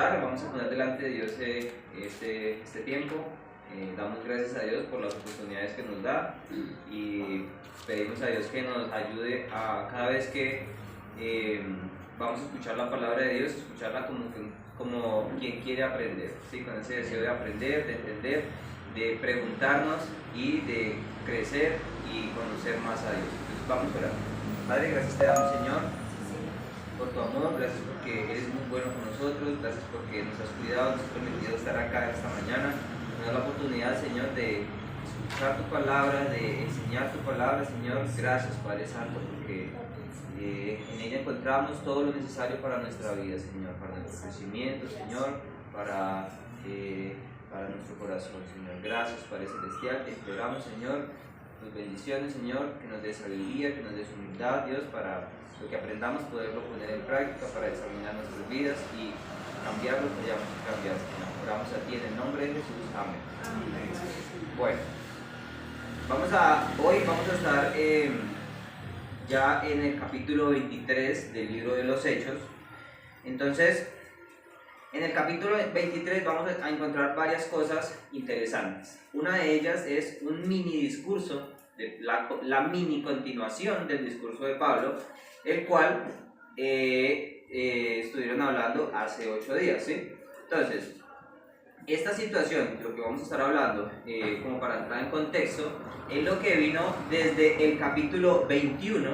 orar, vamos a poner delante de Dios este tiempo. Damos gracias a Dios por las oportunidades que nos da y pedimos a Dios que nos ayude a cada vez que vamos a escuchar la palabra de Dios, escucharla como quien quiere aprender, ¿sí? Con ese deseo de aprender, de entender, de preguntarnos y de crecer y conocer más a Dios. Entonces vamos a orar. Padre, gracias te damos, Señor, por tu amor, gracias porque eres muy bueno con nosotros, gracias porque nos has cuidado, nos has permitido estar acá esta mañana, nos da la oportunidad, Señor, de escuchar tu palabra, de enseñar tu palabra, Señor. Gracias, Padre Santo, porque en ella encontramos todo lo necesario para nuestra vida, Señor, para nuestro crecimiento, Señor, para nuestro corazón, Señor. Gracias, Padre Celestial, te imploramos, Señor, tus bendiciones, Señor, que nos des sabiduría, que nos des humildad, Dios, para lo que aprendamos poderlo poner en práctica, para examinar nuestras vidas y cambiar lo que hayamos que cambiar, Señor. Oramos a ti en el nombre de Jesús, amén. Bueno, hoy vamos a estar ya en el capítulo 23 del libro de los Hechos. Entonces, en el capítulo 23 vamos a encontrar varias cosas interesantes. Una de ellas es un mini discurso, la mini continuación del discurso de Pablo, el cual estuvieron hablando hace 8 días, ¿sí? Entonces, esta situación, lo que vamos a estar hablando, como para entrar en contexto, es lo que vino desde el capítulo 21.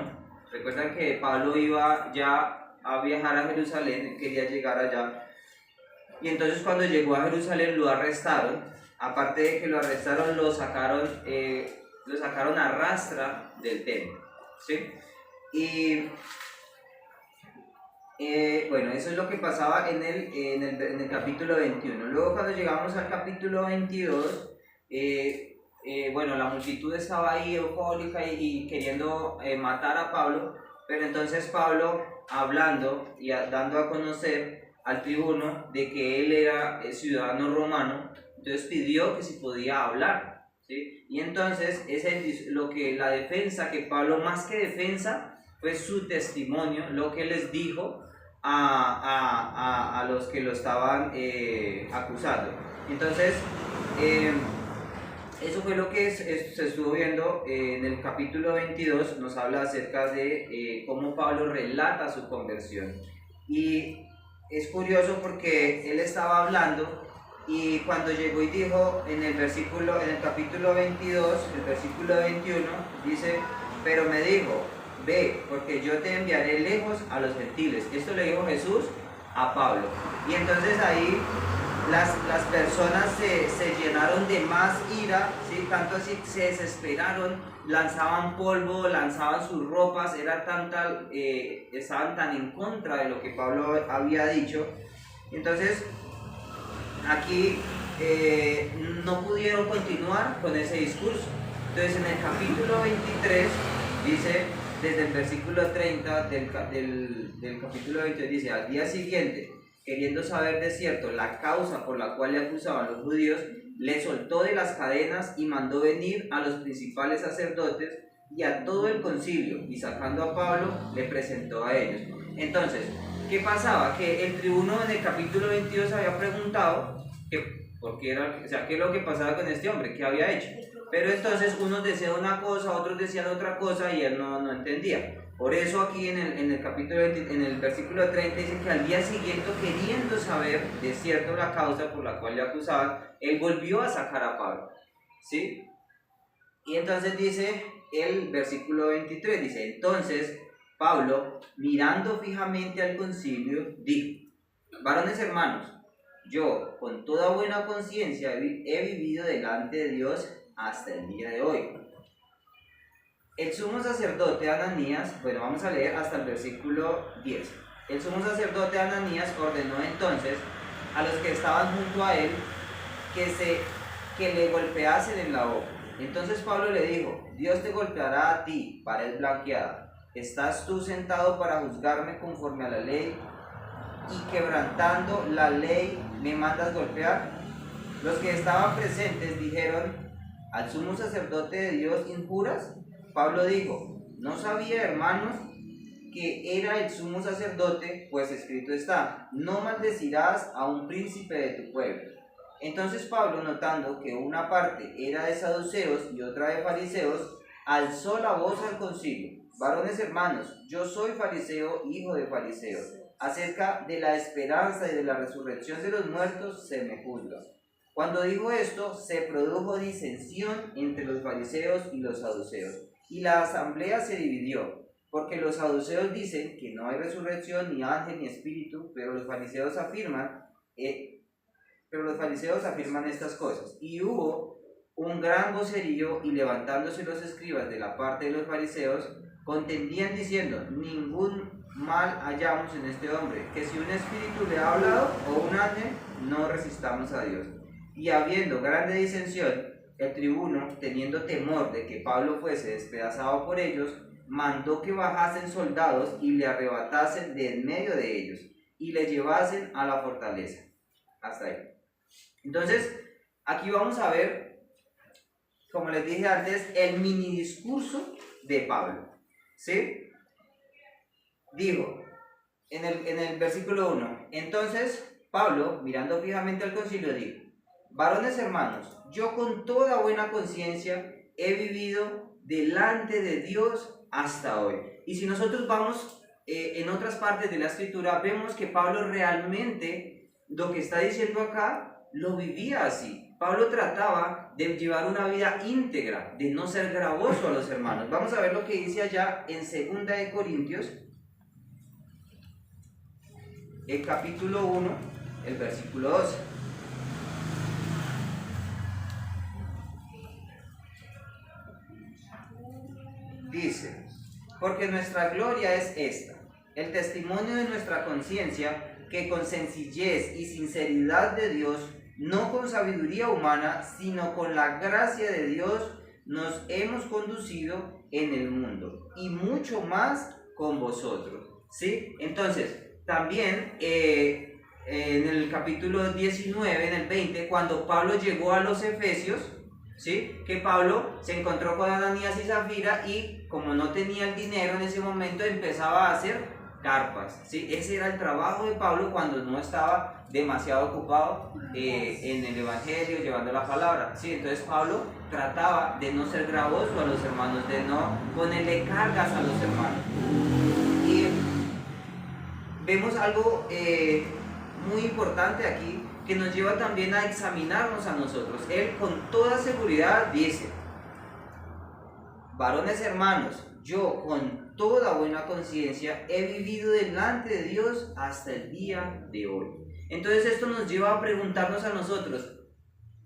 Recuerdan que Pablo iba ya a viajar a Jerusalén, quería llegar allá, y entonces cuando llegó a Jerusalén lo arrestaron. Aparte de que lo arrestaron, lo sacaron a rastra del templo, ¿sí? Y bueno, eso es lo que pasaba en el capítulo 21. Luego, cuando llegamos al capítulo 22, bueno, la multitud estaba ahí eufórica y queriendo matar a Pablo, pero entonces Pablo, hablando y dando a conocer al tribuno de que él era ciudadano romano, entonces pidió que si podía hablar, ¿sí? Y entonces la defensa que Pablo, más que defensa, fue su testimonio, lo que les dijo a los que lo estaban acusando. Entonces, eso fue lo que se estuvo viendo en el capítulo 22. Nos habla acerca de cómo Pablo relata su conversión. Y es curioso porque él estaba hablando y cuando llegó y dijo en el capítulo 22, el versículo 21, dice: pero me dijo, ve, porque yo te enviaré lejos a los gentiles. Esto le dijo Jesús a Pablo. Y entonces ahí las personas se llenaron de más ira, ¿sí? Tanto así que se desesperaron, lanzaban polvo, lanzaban sus ropas, estaban tan en contra de lo que Pablo había dicho. Entonces aquí no pudieron continuar con ese discurso. Entonces en el capítulo 23 dice, desde el versículo 30 del capítulo 23, dice: al día siguiente, queriendo saber de cierto la causa por la cual le acusaban los judíos, le soltó de las cadenas y mandó venir a los principales sacerdotes y a todo el concilio, y sacando a Pablo le presentó a ellos. Entonces, ¿qué pasaba? Que el tribuno en el capítulo 22 había preguntado qué es lo que pasaba con este hombre, qué había hecho. Pero entonces unos decían una cosa, otros decían otra cosa y él no entendía. Por eso aquí en el capítulo 20, en el versículo 30 dice que al día siguiente, queriendo saber de cierto la causa por la cual le acusaban, él volvió a sacar a Pablo, ¿sí? Y entonces dice el versículo 23, dice: entonces Pablo, mirando fijamente al concilio, dijo: varones hermanos, yo con toda buena conciencia he vivido delante de Dios hasta el día de hoy. El sumo sacerdote Ananías, bueno, vamos a leer hasta el versículo 10. El sumo sacerdote Ananías ordenó entonces a los que estaban junto a él que le golpeasen en la boca. Entonces Pablo le dijo: Dios te golpeará a ti, pared blanqueada. ¿Estás tú sentado para juzgarme conforme a la ley y quebrantando la ley me mandas golpear? Los que estaban presentes dijeron: ¿al sumo sacerdote de Dios injuras? Pablo dijo: ¿no sabía, hermanos, que era el sumo sacerdote, pues escrito está: no maldecirás a un príncipe de tu pueblo. Entonces Pablo, notando que una parte era de saduceos y otra de fariseos, alzó la voz al concilio: varones hermanos, yo soy fariseo, hijo de fariseo. Acerca de la esperanza y de la resurrección de los muertos se me juzga. Cuando dijo esto, se produjo disensión entre los fariseos y los saduceos, y la asamblea se dividió, porque los saduceos dicen que no hay resurrección, ni ángel, ni espíritu, pero los fariseos afirman estas cosas. Y hubo un gran vocerío, y levantándose los escribas de la parte de los fariseos, contendían diciendo: ningún mal hallamos en este hombre, que si un espíritu le ha hablado o un ángel, no resistamos a Dios. Y habiendo grande disensión, el tribuno, teniendo temor de que Pablo fuese despedazado por ellos, mandó que bajasen soldados y le arrebatasen de en medio de ellos, y le llevasen a la fortaleza. Hasta ahí. Entonces, aquí vamos a ver, como les dije antes, el mini discurso de Pablo. ¿Sí? Dijo en el versículo 1: entonces Pablo, mirando fijamente al concilio, dijo: varones hermanos, yo con toda buena conciencia he vivido delante de Dios hasta hoy. Y si nosotros vamos en otras partes de la escritura, vemos que Pablo realmente lo que está diciendo acá lo vivía así. Pablo trataba de llevar una vida íntegra, de no ser gravoso a los hermanos. Vamos a ver lo que dice allá en 2 de Corintios, el capítulo 1, el versículo 12. Dice: porque nuestra gloria es esta, el testimonio de nuestra conciencia, que con sencillez y sinceridad de Dios, no con sabiduría humana, sino con la gracia de Dios, nos hemos conducido en el mundo, y mucho más con vosotros. ¿Sí? Entonces, también en el capítulo 19, en el 20, cuando Pablo llegó a los Efesios, ¿sí? Que Pablo se encontró con Ananías y Zafira, y como no tenía el dinero en ese momento, empezaba a hacer carpas, ¿sí? Ese era el trabajo de Pablo cuando no estaba demasiado ocupado en el evangelio, llevando la palabra, ¿sí? Entonces Pablo trataba de no ser gravoso a los hermanos, de no ponerle cargas a los hermanos. Y vemos algo muy importante aquí, que nos lleva también a examinarnos a nosotros. Él con toda seguridad dice: varones hermanos, yo con toda buena conciencia he vivido delante de Dios hasta el día de hoy. Entonces esto nos lleva a preguntarnos a nosotros: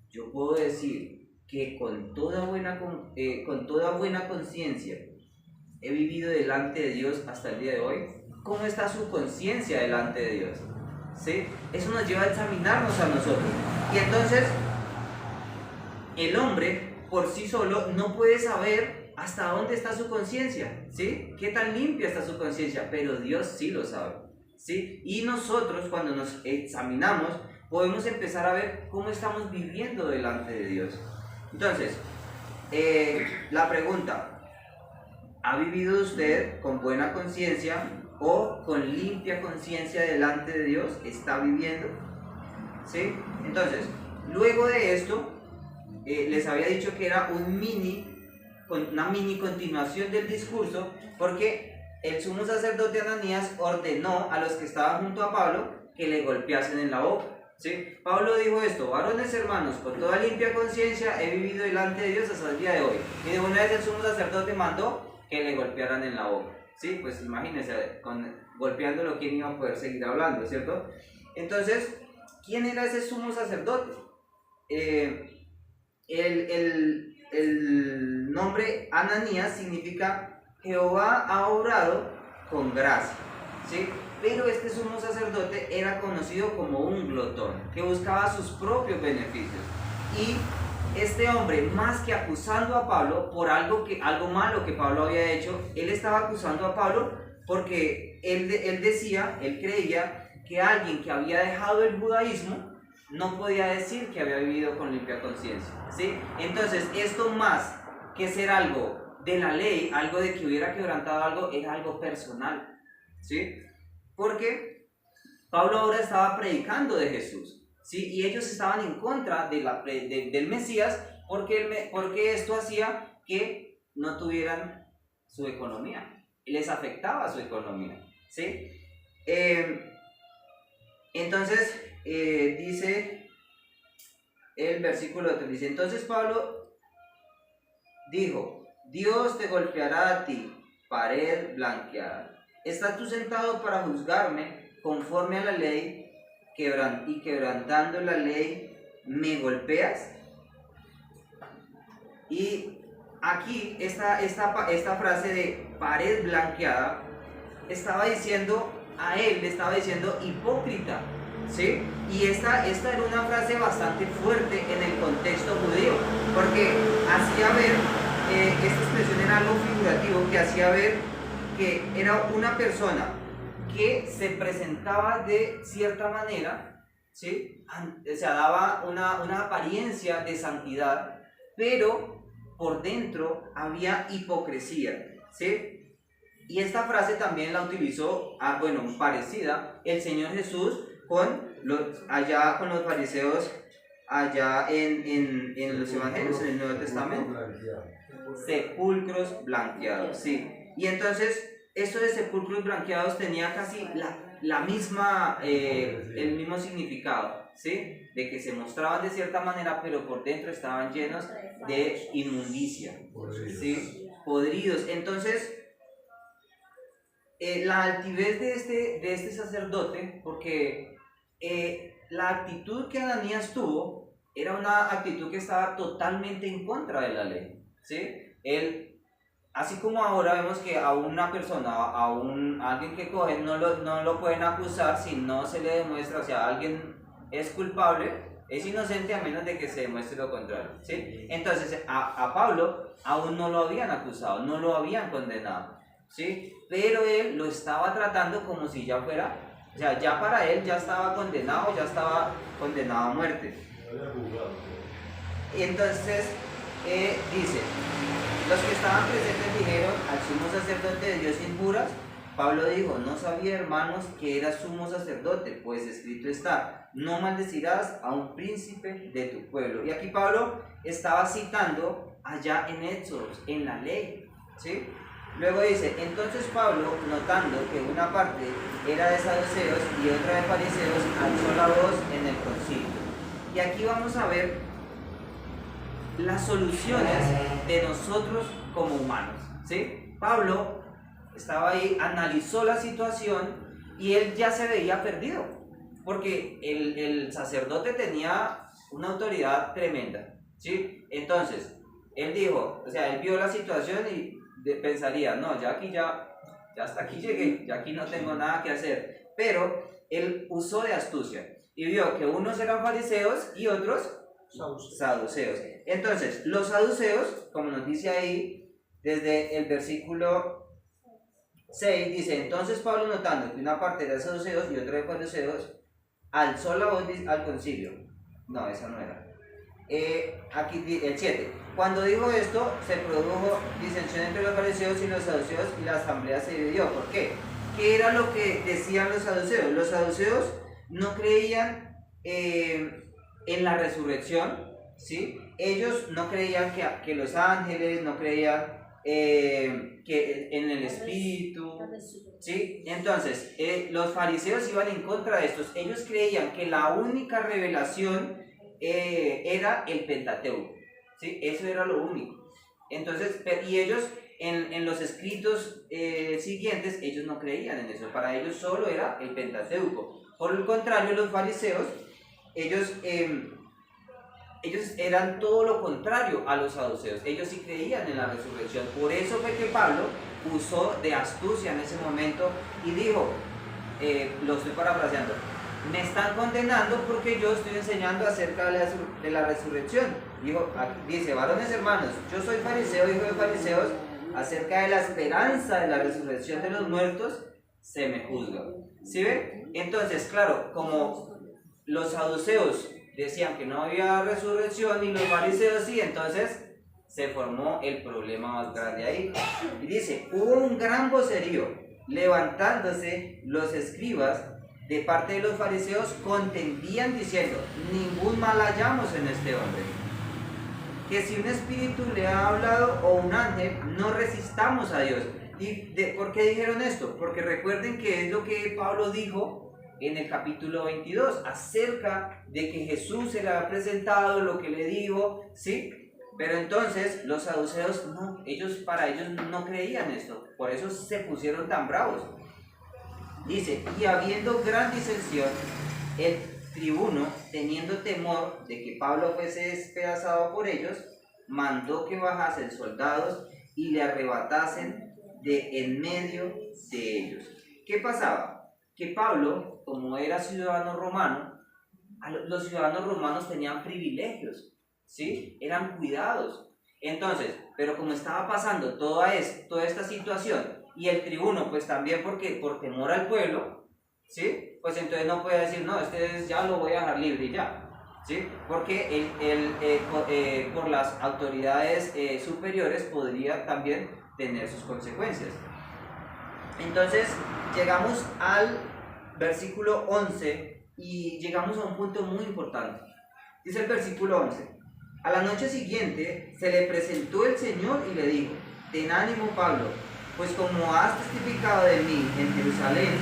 yo puedo decir que con toda buena conciencia he vivido delante de Dios hasta el día de hoy. ¿Cómo está su conciencia delante de Dios? ¿Sí? Eso nos lleva a examinarnos a nosotros. Y entonces el hombre por sí solo no puede saber hasta dónde está su conciencia, ¿sí? Qué tan limpia está su conciencia, pero Dios sí lo sabe, ¿sí? Y nosotros, cuando nos examinamos, podemos empezar a ver cómo estamos viviendo delante de Dios. Entonces, la pregunta: ¿ha vivido usted con buena conciencia o con limpia conciencia delante de Dios? ¿Está viviendo? ¿Sí? Entonces, luego de esto, les había dicho que era una mini continuación del discurso, porque el sumo sacerdote Ananías ordenó a los que estaban junto a Pablo que le golpeasen en la boca. ¿Sí? Pablo dijo esto: varones hermanos, con toda limpia conciencia he vivido delante de Dios hasta el día de hoy. Y de una vez el sumo sacerdote mandó que le golpearan en la boca. ¿Sí? Pues imagínense, golpeándolo, ¿quién iba a poder seguir hablando, cierto? Entonces, ¿quién era ese sumo sacerdote? El nombre Ananías significa Jehová ha obrado con gracia, ¿sí? Pero este sumo sacerdote era conocido como un glotón, que buscaba sus propios beneficios. Y este hombre, más que acusando a Pablo por algo malo que Pablo había hecho, él estaba acusando a Pablo porque él creía que alguien que había dejado el judaísmo no podía decir que había vivido con limpia conciencia, ¿sí? Entonces, esto más que ser algo de la ley, algo de que hubiera quebrantado algo, era algo personal. ¿sí? Porque Pablo ahora estaba predicando de Jesús, ¿sí? Y ellos estaban en contra del Mesías porque esto hacía que no tuvieran su economía, les afectaba su economía, ¿sí? Entonces, dice el versículo 3, dice, entonces Pablo dijo, Dios te golpeará a ti, pared blanqueada. ¿Estás tú sentado para juzgarme conforme a la ley y quebrantando la ley me golpeas? Y aquí esta frase de pared blanqueada estaba diciendo a él, le estaba diciendo hipócrita, ¿sí? Y esta era una frase bastante fuerte en el contexto judío, porque hacía ver, esta expresión era algo figurativo, que hacía ver que era una persona que se presentaba de cierta manera, ¿sí? O sea, daba una apariencia de santidad, pero por dentro había hipocresía, ¿sí? Y esta frase también la utilizó, parecida, el Señor Jesús allá con los fariseos, allá en los evangelios, en el Nuevo Testamento. Sepulcros blanqueados, sí. Y entonces, esto de sepulcros blanqueados tenía casi la misma, el mismo significado, ¿sí? De que se mostraban de cierta manera, pero por dentro estaban llenos de inmundicia, ¿sí? Podridos. Entonces, la altivez de este sacerdote, porque la actitud que Ananías tuvo era una actitud que estaba totalmente en contra de la ley, ¿sí? Él, así como ahora vemos que a una persona, a alguien que coge, no lo pueden acusar si no se le demuestra, o sea, alguien es culpable, es inocente a menos de que se demuestre lo contrario, ¿sí? Entonces, a Pablo aún no lo habían acusado, no lo habían condenado, ¿sí? Pero él lo estaba tratando como si ya fuera, o sea, ya para él ya estaba condenado a muerte. Y entonces dice, los que estaban presentes dijeron al sumo sacerdote de Dios sin juras. Pablo dijo, no sabía, hermanos, que era sumo sacerdote, pues escrito está, no maldecirás a un príncipe de tu pueblo. Y aquí Pablo estaba citando allá en Éxodos, en la ley, ¿sí? Luego dice, entonces Pablo, notando que una parte era de saduceos y otra de fariseos, alzó la voz en el concilio. Y aquí vamos a ver las soluciones de nosotros como humanos, ¿sí? Pablo estaba ahí, analizó la situación y él ya se veía perdido, porque el sacerdote tenía una autoridad tremenda, ¿sí? Entonces, él dijo, o sea, él vio la situación y pensaría, no, ya hasta aquí llegué, ya aquí no tengo nada que hacer, pero él usó de astucia y vio que unos eran fariseos y otros saduceos. Entonces, los saduceos, como nos dice ahí, desde el versículo 6, dice, entonces Pablo, notando que una parte era de saduceos y otra de fariseos, alzó la voz al concilio. No, esa no era. Aquí el 7. Cuando dijo esto, se produjo disensión entre los fariseos y los saduceos y la asamblea se dividió. ¿Por qué? ¿Qué era lo que decían los saduceos? Los saduceos no creían en la resurrección, ¿sí? Ellos no creían que los ángeles, no creían que en el espíritu, ¿sí? Entonces, los fariseos iban en contra de estos. Ellos creían que la única revelación era el Pentateuco, ¿sí? Eso era lo único. Entonces, y ellos en los escritos siguientes, ellos no creían en eso. Para ellos solo era el Pentateuco. Por el contrario, los fariseos, ellos eran todo lo contrario a los saduceos. Ellos sí creían en la resurrección. Por eso fue que Pablo usó de astucia en ese momento y dijo, lo estoy parafraseando, me están condenando porque yo estoy enseñando acerca de la resurrección. Dice, varones hermanos, yo soy fariseo, hijo de fariseos, acerca de la esperanza de la resurrección de los muertos, se me juzga. ¿Sí ven? Entonces, claro, como los saduceos decían que no había resurrección y los fariseos sí, entonces se formó el problema más grande ahí. Y dice, hubo un gran vocerío, levantándose los escribas de parte de los fariseos, contendían diciendo: ningún mal hallamos en este hombre, que si un espíritu le ha hablado o un ángel, no resistamos a Dios. ¿Por qué dijeron esto? Porque recuerden que es lo que Pablo dijo en el capítulo 22, acerca de que Jesús se le había presentado, lo que le dijo, ¿sí? Pero entonces los saduceos, no, para ellos no creían esto, por eso se pusieron tan bravos. Dice: y habiendo gran disensión, el tribuno, teniendo temor de que Pablo fuese despedazado por ellos, mandó que bajasen soldados y le arrebatasen de en medio de ellos. ¿Qué pasaba? Que Pablo, como era ciudadano romano, los ciudadanos romanos tenían privilegios, ¿sí? Eran cuidados. Entonces, pero como estaba pasando toda esta situación, y el tribuno, pues también porque por temor al pueblo, ¿sí? Pues entonces no puede decir: no, ya lo voy a dejar libre y ya, ¿sí? Porque por las autoridades superiores podría también tener sus consecuencias. Entonces llegamos al versículo 11 y llegamos a un punto muy importante. Dice el versículo 11: a la noche siguiente se le presentó el Señor y le dijo: ten ánimo, Pablo, pues como has testificado de mí en Jerusalén,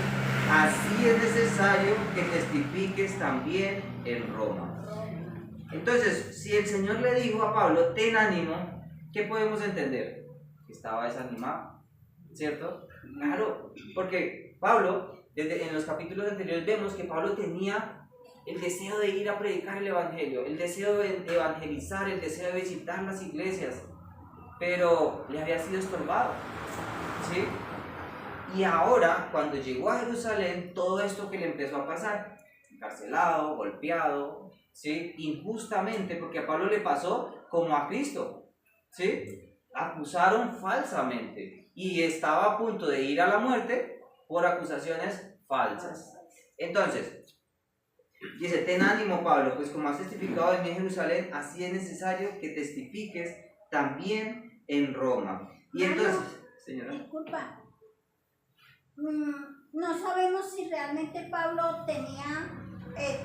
así es necesario que testifiques también en Roma. Entonces, si el Señor le dijo a Pablo: ten ánimo, ¿qué podemos entender? Que estaba desanimado, ¿cierto? Claro, porque Pablo, en los capítulos anteriores vemos que Pablo tenía el deseo de ir a predicar el evangelio, el deseo de evangelizar, el deseo de visitar las iglesias, pero le había sido estorbado, ¿sí? Y ahora, cuando llegó a Jerusalén, todo esto que le empezó a pasar: encarcelado, golpeado, ¿sí? Injustamente, porque a Pablo le pasó como a Cristo, ¿sí? Acusaron falsamente y estaba a punto de ir a la muerte por acusaciones falsas. Entonces, dice: ten ánimo, Pablo, pues como has testificado de mí en Jerusalén, así es necesario que testifiques también en Roma. Y entonces, señora, disculpa, no sabemos si realmente Pablo tenía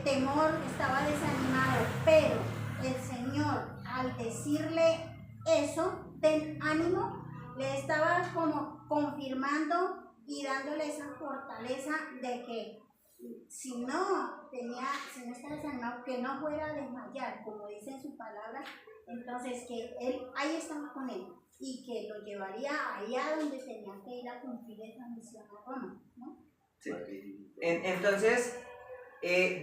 temor, estaba desanimado, pero el Señor, al decirle eso, ten ánimo, le estaba como confirmando y dándole esa fortaleza de que si no estaba desanimado, que no fuera a desmayar, como dice en su palabra. Entonces que él ahí estaba con él y que lo llevaría allá donde tenía que ir a cumplir esa misión a Roma, ¿no? Sí. Entonces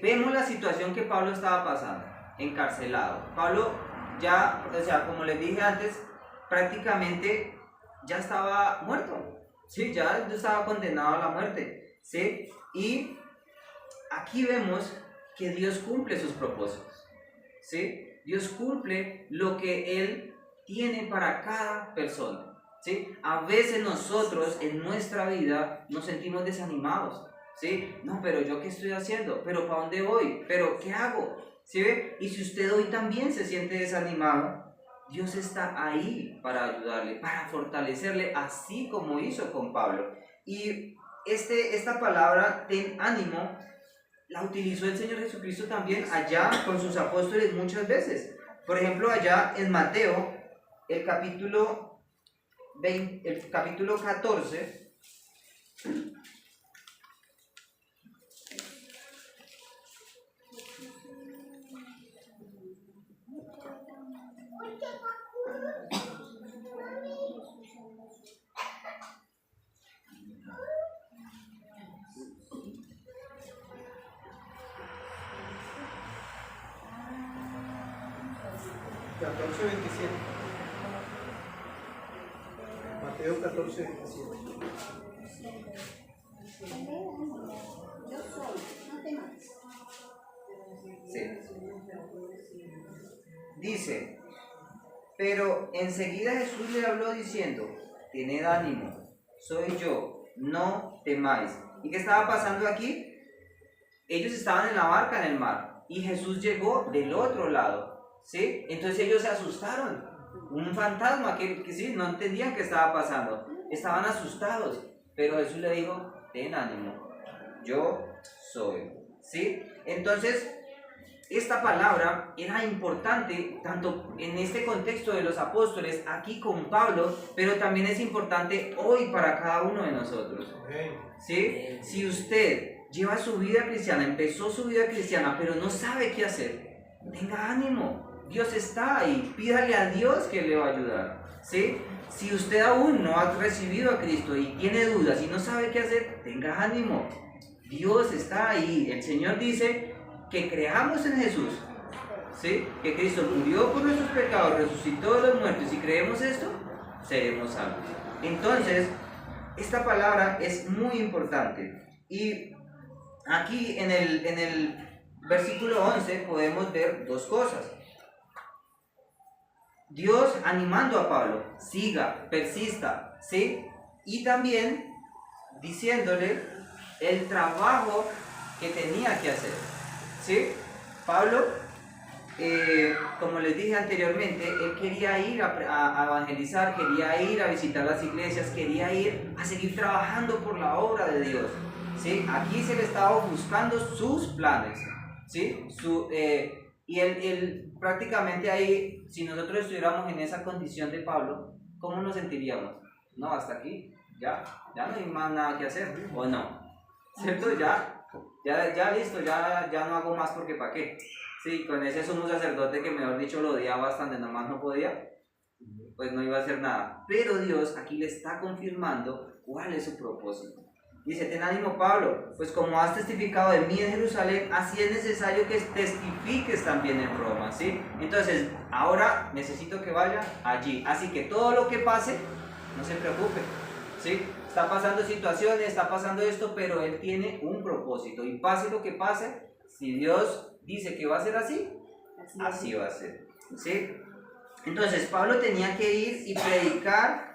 vemos la situación que Pablo estaba pasando, encarcelado. Pablo ya, o sea, como les dije antes, prácticamente ya estaba muerto, ¿sí? Ya estaba condenado a la muerte, ¿sí? Y aquí vemos que Dios cumple sus propósitos, ¿sí? Dios cumple lo que Él tiene para cada persona, ¿sí? A veces nosotros en nuestra vida nos sentimos desanimados, ¿sí? No, pero ¿yo qué estoy haciendo? ¿Pero para dónde voy? ¿Pero qué hago? ¿Sí ve? Y si usted hoy también se siente desanimado, Dios está ahí para ayudarle, para fortalecerle, así como hizo con Pablo. Y esta palabra, ten ánimo, la utilizó el Señor Jesucristo también allá con sus apóstoles muchas veces. Por ejemplo, allá en Mateo, el capítulo 14, Mateo 14, 27. Yo soy, no te mates. sí. Dice: pero enseguida Jesús le habló diciendo: tened ánimo, soy yo, no temáis. ¿Y qué estaba pasando aquí? Ellos estaban en la barca en el mar y Jesús llegó del otro lado, ¿sí? Entonces ellos se asustaron. Un fantasma que sí, no entendían qué estaba pasando. Estaban asustados. pero Jesús le dijo, ten ánimo, yo soy, ¿sí? Entonces, esta palabra era importante tanto en este contexto de los apóstoles, aquí con Pablo, pero también es importante hoy para cada uno de nosotros, ¿sí? Si usted lleva su vida cristiana, empezó su vida cristiana, pero no sabe qué hacer, tenga ánimo, Dios está ahí, pídale a Dios que le va a ayudar, ¿sí? Si usted aún no ha recibido a Cristo y tiene dudas y no sabe qué hacer, tenga ánimo, Dios está ahí. El Señor dice que creamos en Jesús, ¿sí? Que Cristo murió por nuestros pecados, resucitó de los muertos, y creemos esto, seremos salvos. Entonces, esta palabra es muy importante. Y aquí en el versículo 11 podemos ver dos cosas. Dios animando a Pablo, siga, persista, ¿sí? Y también diciéndole el trabajo que tenía que hacer, ¿sí? Pablo, como les dije anteriormente, él quería ir a evangelizar, quería ir a visitar las iglesias, quería ir a seguir trabajando por la obra de Dios, ¿sí? Aquí se le estaba buscando sus planes, ¿sí? Y él prácticamente ahí, si nosotros estuviéramos en esa condición de Pablo, ¿cómo nos sentiríamos? No, hasta aquí, ya no hay más nada que hacer, ¿o no? ¿Cierto? Ya listo, ya no hago más porque ¿para qué? Sí, con ese sumo sacerdote que mejor dicho lo odiaba bastante, nomás no podía, pues no iba a hacer nada. Pero Dios aquí le está confirmando cuál es su propósito. Dice, ten ánimo Pablo, pues como has testificado de mí en Jerusalén, así es necesario que testifiques también en Roma, ¿sí? Entonces, ahora necesito que vaya allí. Así que todo lo que pase, no se preocupe, ¿sí? Está pasando situaciones, está pasando esto, pero Él tiene un propósito. Y pase lo que pase, si Dios dice que va a ser así, así va a ser, ¿sí? Entonces, Pablo tenía que ir y predicar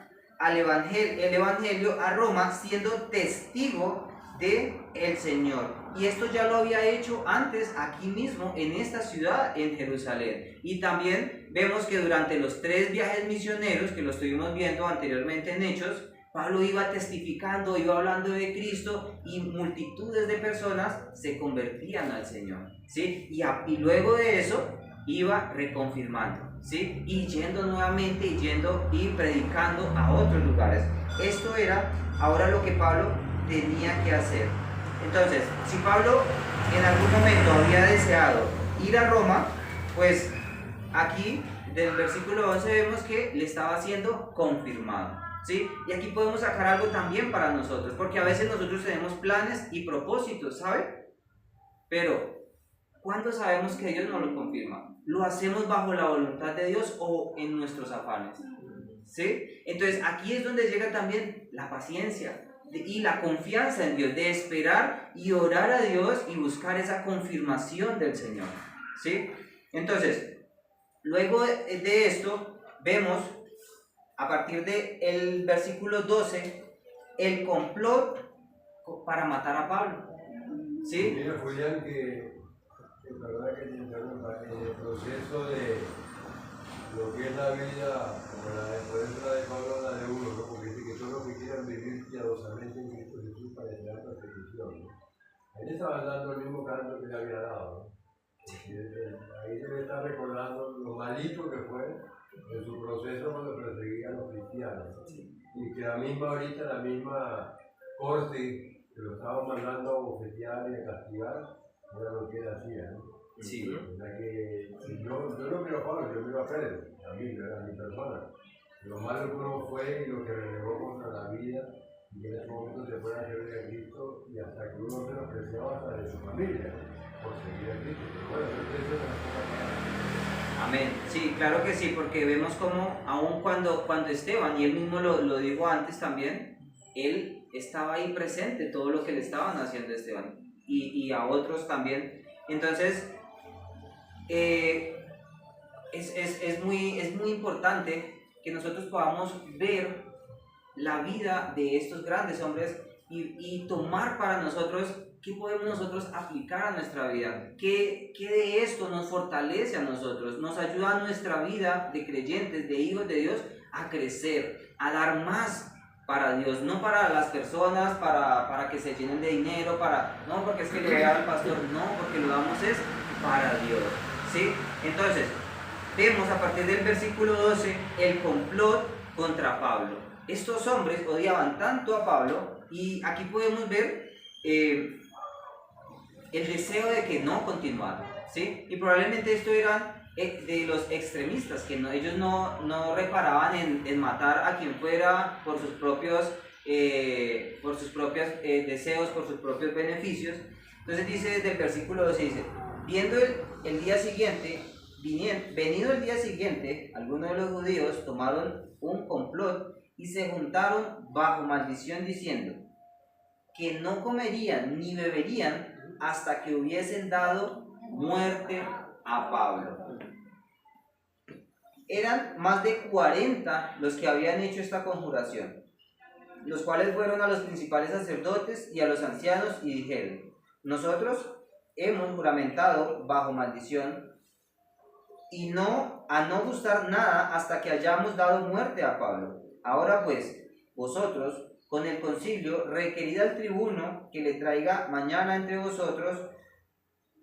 el evangelio a Roma, siendo testigo del Señor. Y esto ya lo había hecho antes aquí mismo en esta ciudad, en Jerusalén. Y también vemos que durante los 3 viajes misioneros que lo estuvimos viendo anteriormente en Hechos, Pablo iba testificando, iba hablando de Cristo, y multitudes de personas se convertían al Señor, ¿sí? Y luego de eso iba reconfirmando, ¿sí? Y yendo nuevamente, y predicando a otros lugares. Esto era ahora lo que Pablo tenía que hacer. Entonces, si Pablo en algún momento había deseado ir a Roma, pues aquí del versículo 11 vemos que le estaba siendo confirmado, ¿sí? Y aquí podemos sacar algo también para nosotros, porque a veces nosotros tenemos planes y propósitos, ¿sabe? Pero ¿cuándo sabemos que Dios nos lo confirma? ¿Lo hacemos bajo la voluntad de Dios o en nuestros afanes? ¿Sí? Entonces aquí es donde llega también la paciencia y la confianza en Dios, de esperar y orar a Dios y buscar esa confirmación del Señor, ¿sí? Entonces, luego de esto, vemos a partir del versículo 12 el complot para matar a Pablo, ¿sí? Mira, Julián, que verdad que en el proceso de lo que es la vida, como la de Pablo, la de uno, ¿no? Porque dice que todos los que quieran vivir piadosamente en Cristo Jesús padecerán persecución, ¿no? Ahí le estaba dando el mismo canto que le había dado, ¿no? Ahí se le está recordando lo malito que fue en su proceso cuando perseguía a los cristianos, ¿no? Y que la misma corte que lo estaba mandando a bofetear y a castigar, era lo que él hacía, ¿no? Sí. O sea que yo no miro a Pablo, yo miro a Pedro, a mí, era mi persona. Lo malo que uno fue y lo que renegó contra la vida, y en ese momento se puede hacer a Cristo, y hasta que uno se lo apreciaba hasta de su familia, por seguir a Cristo. Pero bueno, eso es una cosa. Amén. Sí, claro que sí, porque vemos como aun cuando Esteban, y él mismo lo dijo antes también, él estaba ahí presente, todo lo que le estaban haciendo a Esteban, y a otros también. Entonces, es muy importante que nosotros podamos ver la vida de estos grandes hombres y tomar para nosotros qué podemos nosotros aplicar a nuestra vida, qué de esto nos fortalece a nosotros, nos ayuda a nuestra vida de creyentes, de hijos de Dios, a crecer, a dar más para Dios, no para las personas, para que se llenen de dinero, no porque es que le voy a dar al pastor, no, porque lo damos es para Dios, ¿sí? Entonces, vemos a partir del versículo 12 el complot contra Pablo. Estos hombres odiaban tanto a Pablo y aquí podemos ver el deseo de que no continuara, ¿sí? Y probablemente esto eran de los extremistas, que ellos no reparaban en matar a quien fuera por sus propios deseos, por sus propios beneficios. Entonces dice desde el versículo 12, dice, venido el día siguiente, algunos de los judíos tomaron un complot y se juntaron bajo maldición diciendo que no comerían ni beberían hasta que hubiesen dado muerte a Pablo. Eran más de 40 los que habían hecho esta conjuración, los cuales fueron a los principales sacerdotes y a los ancianos y dijeron, nosotros hemos juramentado bajo maldición y a no gustar nada hasta que hayamos dado muerte a Pablo. Ahora pues, vosotros, con el concilio, requerid al tribuno que le traiga mañana entre vosotros,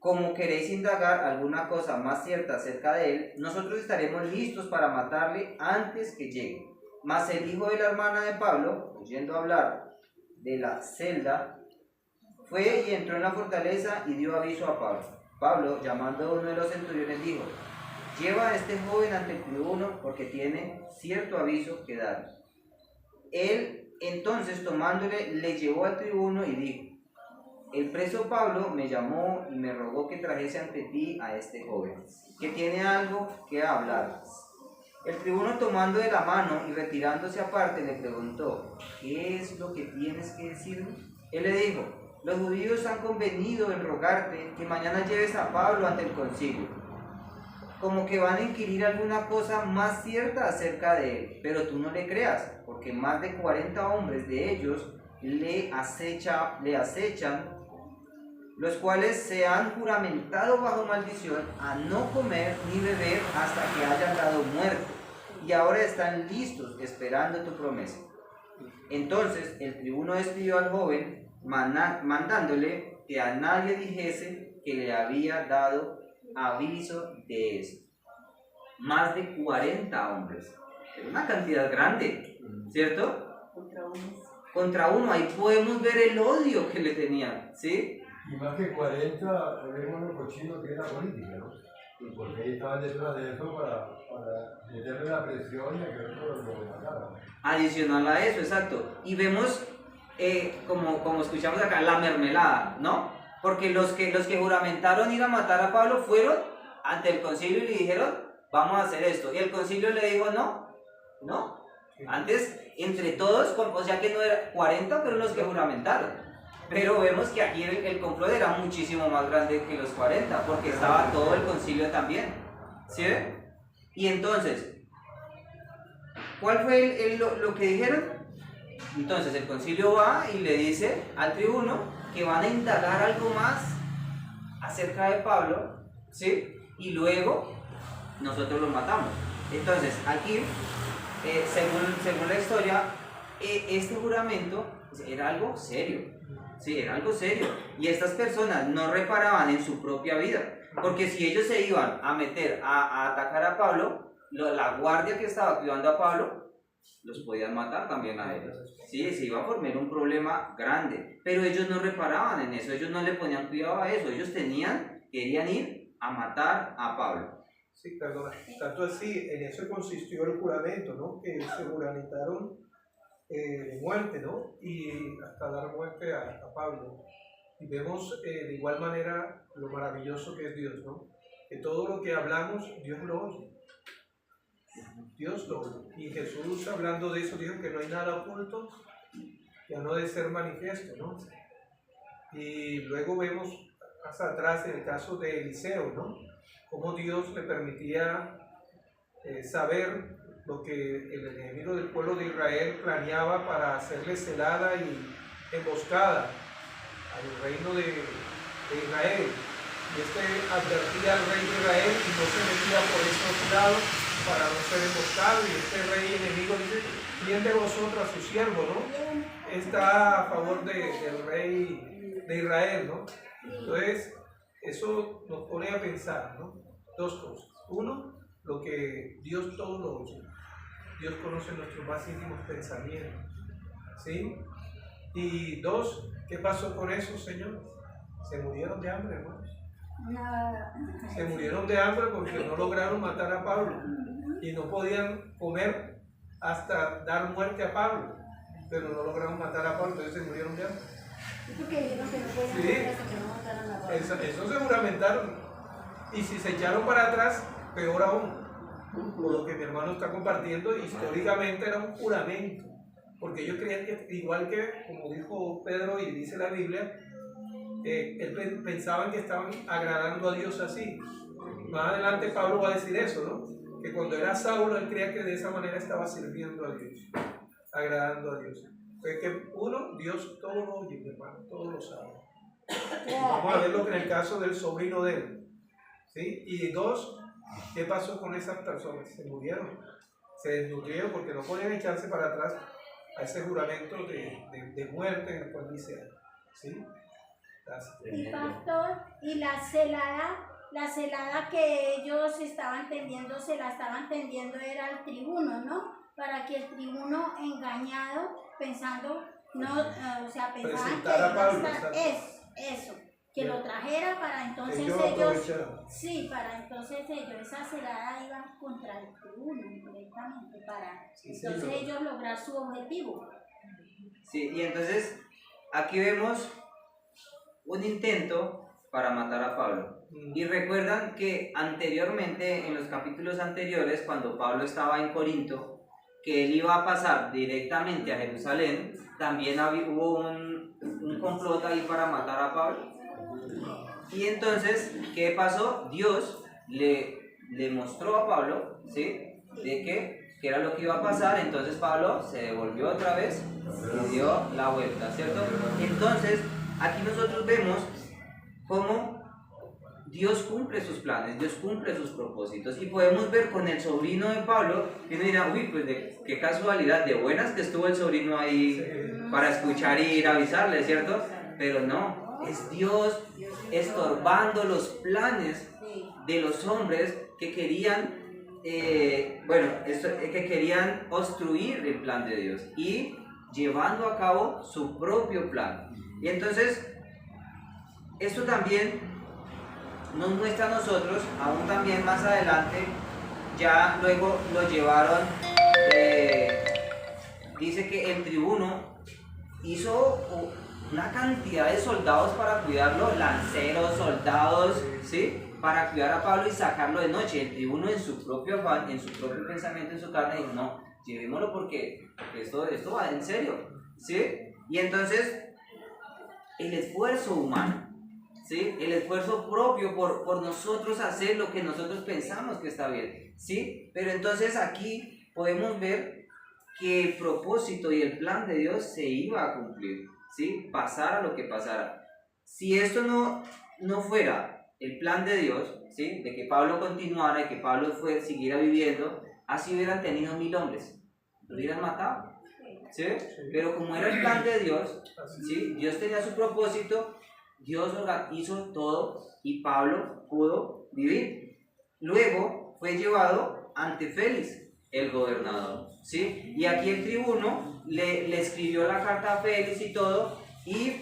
como queréis indagar alguna cosa más cierta acerca de él, nosotros estaremos listos para matarle antes que llegue. Mas el hijo de la hermana de Pablo, oyendo hablar de la celda, fue y entró en la fortaleza y dio aviso a Pablo. Pablo, llamando a uno de los centuriones, dijo, lleva a este joven ante el tribuno porque tiene cierto aviso que dar. Él entonces tomándole le llevó al tribuno y dijo, el preso Pablo me llamó y me rogó que trajese ante ti a este joven, que tiene algo que hablar. El tribuno tomando de la mano y retirándose aparte le preguntó, ¿qué es lo que tienes que decirme? Él le dijo, los judíos han convenido en rogarte que mañana lleves a Pablo ante el concilio, como que van a inquirir alguna cosa más cierta acerca de él, pero tú no le creas, porque más de 40 hombres de ellos le acechan, los cuales se han juramentado bajo maldición a no comer ni beber hasta que hayan dado muerte, y ahora están listos esperando tu promesa. Entonces el tribuno despidió al joven, mandándole que a nadie dijese que le había dado aviso de eso. Más de 40 hombres, era una cantidad grande, ¿cierto? Contra uno, ahí podemos ver el odio que le tenían, ¿sí? Y más que 40, vemos lo cochino que es la política, ¿no? Porque ellos estaban detrás de eso para meterle la presión y a que otros lo mataran. Adicional a eso, exacto. Y vemos, como escuchamos acá, la mermelada, ¿no? Porque los que juramentaron ir a matar a Pablo fueron ante el concilio y le dijeron, vamos a hacer esto. Y el concilio le dijo, no. Antes, entre todos, o sea que no eran 40, pero los que juramentaron. Pero vemos que aquí el complot era muchísimo más grande que los 40, porque estaba todo el concilio también. ¿Sí ve? Y entonces, ¿cuál fue lo que dijeron? Entonces el concilio va y le dice al tribuno que van a indagar algo más acerca de Pablo, ¿sí? Y luego nosotros lo matamos. Entonces aquí, según la historia, este juramento era algo serio. Sí, era algo serio. Y estas personas no reparaban en su propia vida. Porque si ellos se iban a meter a atacar a Pablo, la guardia que estaba cuidando a Pablo, los podían matar también a ellos. Sí, se iba a formar un problema grande. Pero ellos no reparaban en eso, ellos no le ponían cuidado a eso. Ellos querían ir a matar a Pablo. Sí, perdona. Tanto así, en eso consistió el juramento, ¿no? Que se juramentaron de muerte, ¿no? Y hasta dar muerte a Pablo. Y vemos de igual manera lo maravilloso que es Dios, ¿no? Que todo lo que hablamos, Dios lo oye. Dios lo oye. Y Jesús, hablando de eso, dijo que no hay nada oculto que no de ser manifiesto, ¿no? Y luego vemos más atrás el caso de Eliseo, ¿no? Cómo Dios le permitía saber lo que el enemigo del pueblo de Israel planeaba para hacerle celada y emboscada al reino de Israel. Y advertía al rey de Israel y no se metía por esos lados para no ser emboscado, y este rey enemigo dice, ¿quién de vosotros, a su siervo, no? Está a favor del rey de Israel, ¿no? Entonces, eso nos pone a pensar, ¿no? Dos cosas. Uno, lo que Dios todo lo oye. Dios conoce nuestros más íntimos pensamientos, ¿sí? Y dos, ¿qué pasó con esos señores? Se murieron de hambre, hermanos. Se murieron de hambre porque no lograron matar a Pablo y no podían comer hasta dar muerte a Pablo, pero no lograron matar a Pablo, entonces se murieron de hambre. Sí, eso se juramentaron. Y si se echaron para atrás, peor aún. Por lo que mi hermano está compartiendo, históricamente era un juramento, porque ellos creían que, igual que, como dijo Pedro y dice la Biblia, pensaban que estaban agradando a Dios así. Más adelante Pablo va a decir eso, ¿no? Que cuando era Saulo, él creía que de esa manera estaba sirviendo a Dios, agradando a Dios. Pues que uno, Dios todo lo oye, mi hermano, todo lo sabe. Vamos a verlo en el caso del sobrino de él, ¿sí? Y dos, ¿qué pasó con esas personas? Se murieron, se desnutrieron porque no podían echarse para atrás a ese juramento de muerte en el cual dice, ¿sí? Gracias. Y pastor, y la celada que ellos estaban tendiendo, se la estaban tendiendo era al tribuno, ¿no? Para que el tribuno engañado, pensando, no, o sea, pensaban que a Pablo, eso, que lo trajera para entonces para entonces ellos, esa celada iba contra el tribuno directamente, para entonces ellos lograr su objetivo. Sí, y entonces aquí vemos un intento para matar a Pablo. Y recuerdan que anteriormente, en los capítulos anteriores, cuando Pablo estaba en Corinto, que él iba a pasar directamente a Jerusalén, también hubo un complot ahí para matar a Pablo. Y entonces, ¿qué pasó? Dios le mostró a Pablo, ¿sí? De qué era lo que iba a pasar. Entonces Pablo se devolvió otra vez y dio la vuelta, ¿cierto? Entonces, aquí nosotros vemos cómo Dios cumple sus planes, Dios cumple sus propósitos. Y podemos ver con el sobrino de Pablo, que uno dirá, uy, pues qué casualidad, de buenas que estuvo el sobrino ahí para escuchar y ir a avisarle, ¿cierto? Pero no, es Dios estorbando los planes de los hombres que querían, que querían obstruir el plan de Dios y llevando a cabo su propio plan. Y entonces, esto también nos muestra a nosotros, aún también más adelante, ya luego lo llevaron, dice que el tribuno hizo una cantidad de soldados para cuidarlo, lanceros, soldados, ¿sí? Para cuidar a Pablo y sacarlo de noche. El tribuno en su propio afán, en su propio pensamiento, en su carne, dijo, no, llevémoslo porque esto va en serio, ¿sí? Y entonces, el esfuerzo humano, ¿sí? El esfuerzo propio por nosotros hacer lo que nosotros pensamos que está bien, ¿sí? Pero entonces aquí podemos ver que el propósito y el plan de Dios se iba a cumplir, ¿sí? Pasara lo que pasara. Si esto no fuera el plan de Dios, ¿sí? De que Pablo continuara y que Pablo siguiera viviendo, así hubieran tenido 1000 hombres, lo hubieran matado, ¿sí? Pero como era el plan de Dios, ¿sí? Dios tenía su propósito, Dios hizo todo y Pablo pudo vivir. Luego fue llevado ante Félix, el gobernador, ¿sí? Y aquí el tribuno le escribió la carta a Félix y todo, y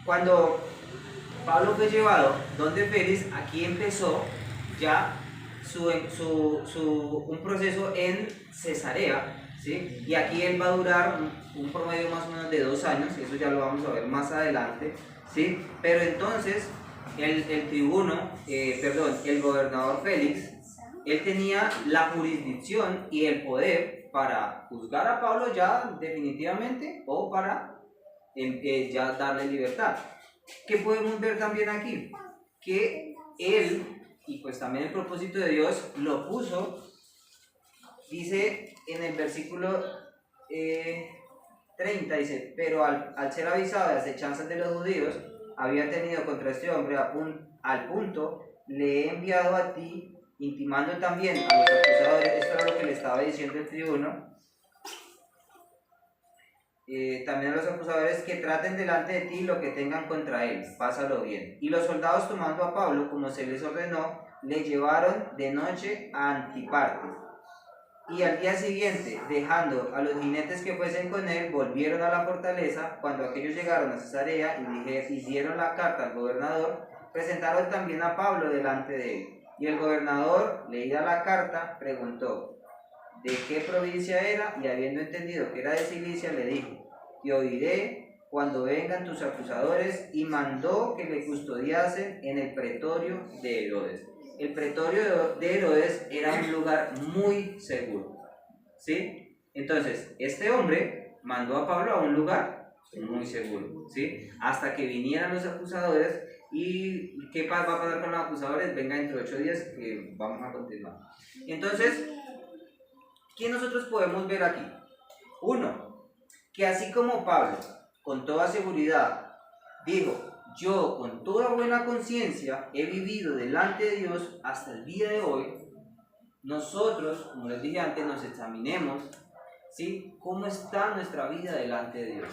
cuando Pablo fue llevado donde Félix, aquí empezó ya un proceso en Cesarea, ¿sí? Y aquí él va a durar un promedio más o menos de 2 años, eso ya lo vamos a ver más adelante, ¿sí? Pero entonces el gobernador Félix, él tenía la jurisdicción y el poder para juzgar a Pablo ya definitivamente o para ya darle libertad. ¿Qué podemos ver también aquí? Que él, y pues también el propósito de Dios, lo puso, dice en el versículo 30, dice, pero al ser avisado de las acechanzas de los judíos, había tenido contra este hombre al punto, le he enviado a ti intimando también a los acusadores, esto era lo que le estaba diciendo el tribuno, también a los acusadores que traten delante de ti lo que tengan contra él, pásalo bien. Y los soldados, tomando a Pablo como se les ordenó, le llevaron de noche a Antipartes. Y al día siguiente, dejando a los jinetes que fuesen con él, volvieron a la fortaleza. Cuando aquellos llegaron a Cesarea y dieron la carta al gobernador, presentaron también a Pablo delante de él. Y el gobernador, leída la carta, preguntó de qué provincia era, y habiendo entendido que era de Cilicia, le dijo: te oiré cuando vengan tus acusadores, y mandó que le custodiasen en el pretorio de Herodes. El pretorio de Herodes era un lugar muy seguro, ¿sí? Entonces, este hombre mandó a Pablo a un lugar muy seguro, ¿sí? Hasta que vinieran los acusadores. ¿Y qué va a pasar con los acusadores? Venga dentro de 8 días que vamos a continuar. Entonces, ¿qué nosotros podemos ver aquí? Uno, que así como Pablo, con toda seguridad, dijo: yo con toda buena conciencia he vivido delante de Dios hasta el día de hoy, nosotros, como les dije antes, nos examinemos, ¿sí? ¿Cómo está nuestra vida delante de Dios?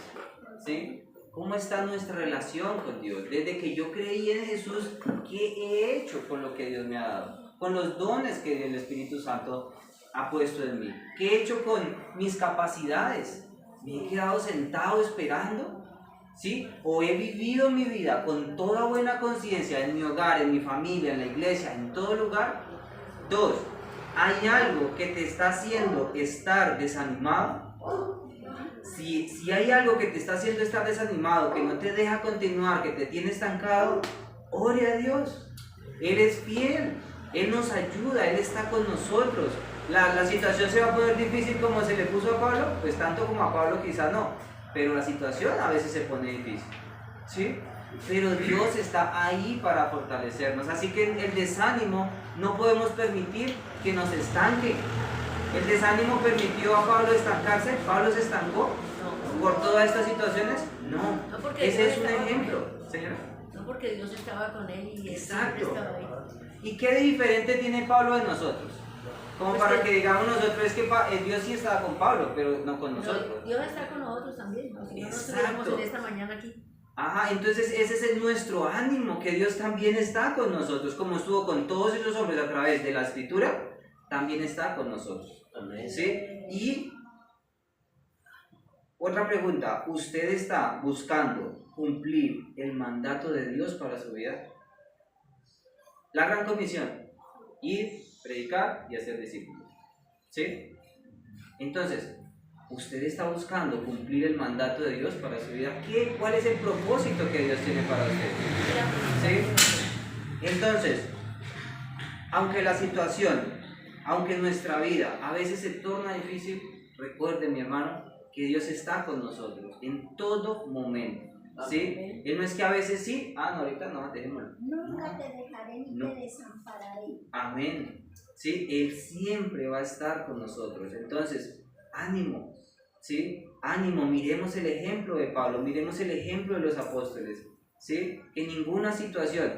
¿Sí? ¿Cómo está nuestra relación con Dios? Desde que yo creí en Jesús, ¿qué he hecho con lo que Dios me ha dado? Con los dones que el Espíritu Santo ha puesto en mí. ¿Qué he hecho con mis capacidades? ¿Me he quedado sentado esperando? ¿Sí? ¿O he vivido mi vida con toda buena conciencia en mi hogar, en mi familia, en la iglesia, en todo lugar? 2. ¿Hay algo que te está haciendo estar desanimado? Si hay algo que te está haciendo estar desanimado, que no te deja continuar, que te tiene estancado, ore a Dios. Él es fiel, Él nos ayuda, Él está con nosotros. La situación se va a poner difícil como se le puso a Pablo, pues tanto como a Pablo quizá no, pero la situación a veces se pone difícil, ¿sí? Pero Dios está ahí para fortalecernos, así que el desánimo no podemos permitir que nos estanque. ¿El desánimo permitió a Pablo estancarse? ¿Pablo se estancó por todas estas situaciones? No, porque ese Dios es un estaba ejemplo, con él. señora. No, porque Dios estaba con él y él Exacto. siempre estaba ahí. ¿Y qué de diferente tiene Pablo de nosotros? Como Pues para que digamos nosotros, es que Dios sí estaba con Pablo, pero no con nosotros. Dios está con nosotros también, ¿no? Si no, no Exacto. estuviéramos en esta mañana aquí. Ajá, entonces ese es nuestro ánimo, que Dios también está con nosotros, como estuvo con todos esos hombres a través de la Escritura, también está con nosotros. ¿Sí? Y otra pregunta, ¿usted está buscando cumplir el mandato de Dios para su vida? La gran comisión: ir, predicar y hacer discípulos. ¿Sí? Entonces, ¿usted está buscando cumplir el mandato de Dios para su vida? ¿Cuál es el propósito que Dios tiene para usted? ¿Sí? Entonces, aunque la situación, aunque nuestra vida a veces se torna difícil, recuerde, mi hermano, que Dios está con nosotros en todo momento. ¿Sí? Él no es que a veces sí, no, ahorita no, dejémoslo. Nunca te dejaré ni te desampararé. Amén. ¿Sí? Él siempre va a estar con nosotros. Entonces, ánimo, ¿sí? Ánimo, miremos el ejemplo de Pablo, miremos el ejemplo de los apóstoles, ¿sí? En ninguna situación.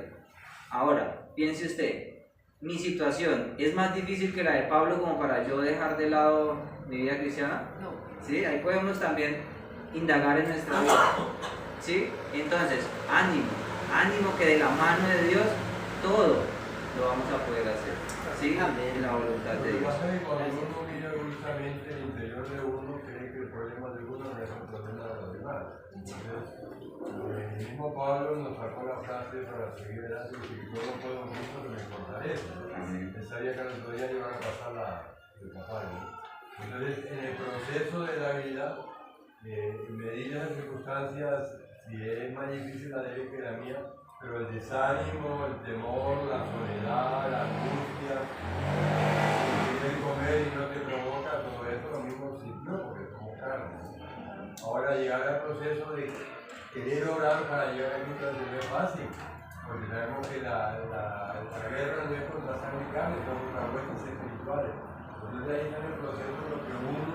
Ahora, piense usted, mi situación es más difícil que la de Pablo como para yo dejar de lado mi vida cristiana. No. ¿Sí? Ahí podemos también indagar en nuestra vida. ¿Sí? Entonces, ánimo que de la mano de Dios todo lo vamos a poder hacer. ¿Sí? En la voluntad de Lo que Dios. pasa es que cuando uno mira egoístamente el interior de uno, cree que el problema de uno no es el problema de los demás. Entonces, el mismo Pablo nos sacó la frase para seguir adelante: que yo no puedo mucho, que me fortalece. Él sabía que al otro día le iban a pasar el pasar, ¿no? Entonces, en el proceso de la vida, en medidas de circunstancias, si es más difícil la de él que la mía, pero el desánimo, el temor, la soledad, la angustia, el querer comer y no te provoca, todo eso lo mismo sintió, porque somos carne. Ahora llegar al proceso de querer orar para llegar a Cristo no es fácil, porque sabemos que la guerra no es contra sangre y carne, son contra huestes espirituales. Entonces ahí está en el proceso lo que uno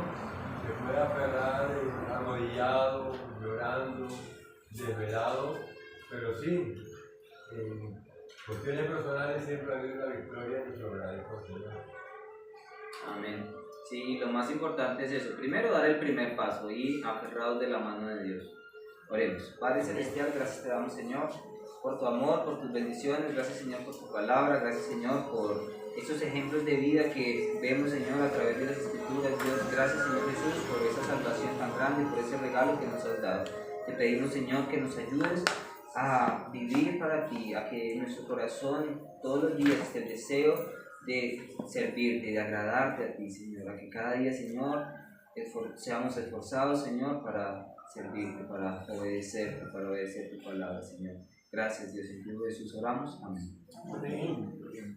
se puede aferrar arrodillado, llorando, desvelado, pero sí, Cuestiones personales siempre ha habido una victoria y sobre la Señor. Amén. Sí, lo más importante es eso. Primero, dar el primer paso y aferrados de la mano de Dios. Oremos. Padre Celestial, gracias te damos, Señor, por tu amor, por tus bendiciones. Gracias, Señor, por tu palabra. Gracias, Señor, por esos ejemplos de vida que vemos, Señor, a través de las Escrituras. Dios, gracias, Señor Jesús, por esa salvación tan grande, por ese regalo que nos has dado. Te pedimos, Señor, que nos ayudes a vivir para ti, a que en nuestro corazón todos los días esté el deseo de servirte, de agradarte a ti, Señor, a que cada día, Señor, seamos esforzados, Señor, para servirte, para obedecer tu palabra, Señor. Gracias, Dios, en tu Jesús oramos. Amén. Amén.